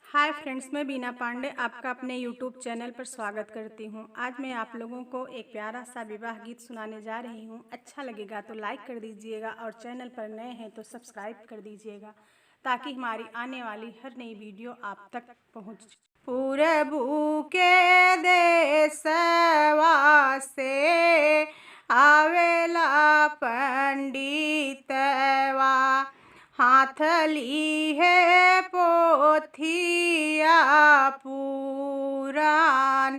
Hi friends, मैं बीना पांडे आपका अपने यूट्यूब चैनल पर स्वागत करती हूँ। आज मैं आप लोगों को एक प्यारा सा विवाह गीत सुनाने जा रही हूँ। अच्छा लगेगा तो लाइक कर दीजिएगा और चैनल पर नए हैं तो सब्सक्राइब कर दीजिएगा ताकि हमारी आने वाली हर नई वीडियो आप तक पहुँच। पूरबू के देशवा से आवेला पंडितवा, हाथ ली है पोथिया पुराण।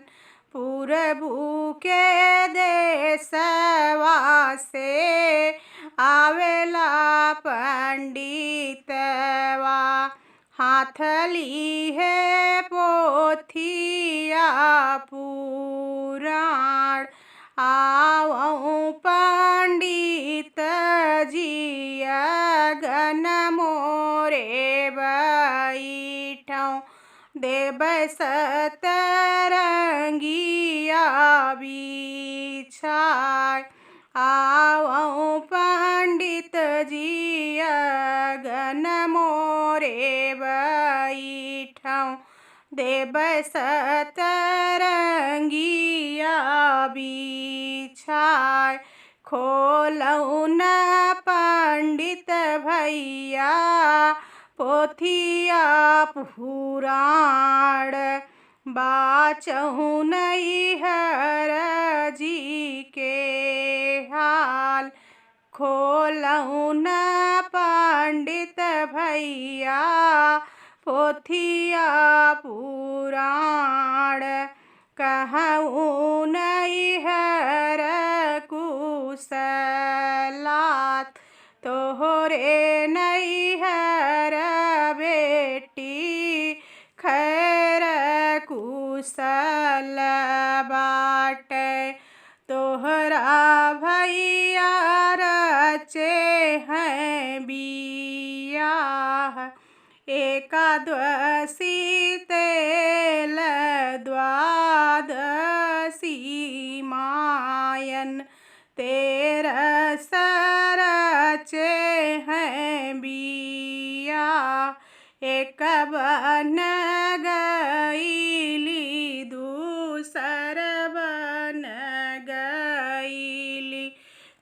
पूरबू के देशवा से आवेला पंडितवा, हाथ ली है पोथिया पुराण। आवऊं पंडित जी गन मोरे बैठऊं, देबै सतरंगिया बिछाय। आवऊं पंडित जी गन मोरे बैठऊं, देबै सतरंगिया बिछाय। खोलऊं न पंडित भैया पोथिया पुराण, बाचऊं नैहर जी के हाल। खोलऊं न पंडित भैया पोथिया पुराण, कहऊं नैहर कुशलात, तोहरे नैहर बेटी खैर कुशल बाटे। तोहरा भैया रचे हैं बियाह, एकादशी तेल द्वादशी मायन, तेरस रचे हैं बियाह। एक बन गईली दूसर बन गईली,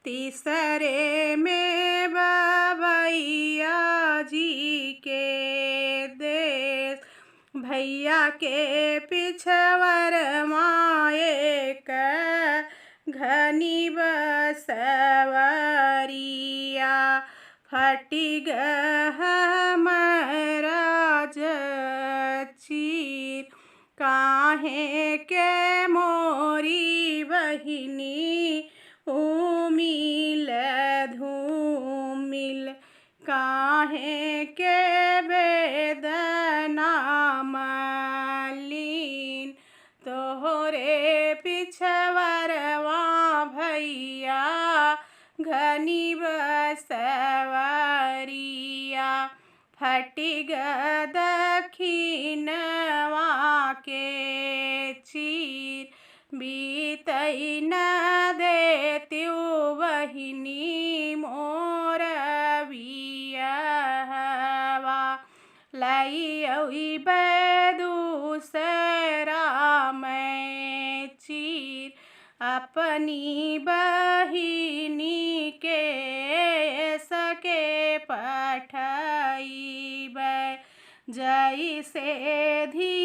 तीसरे में बबैया जी के देश। भैया के पिछवर माए का घनी बसवरिया, फटी महाराज चीर। काहे के मोरी बहिनी उमिल धूमिल, काहे के वेदना मलिन। तोहरे पिछवरवा भैया घनी बसवरिया, फटी दखिनवा के चीर। बीतई न देत्यु बहिनी मोर बियहवा, लई दूसरा मैं चीर। अपनी बहिनी के सके पठइबै, जैसे धी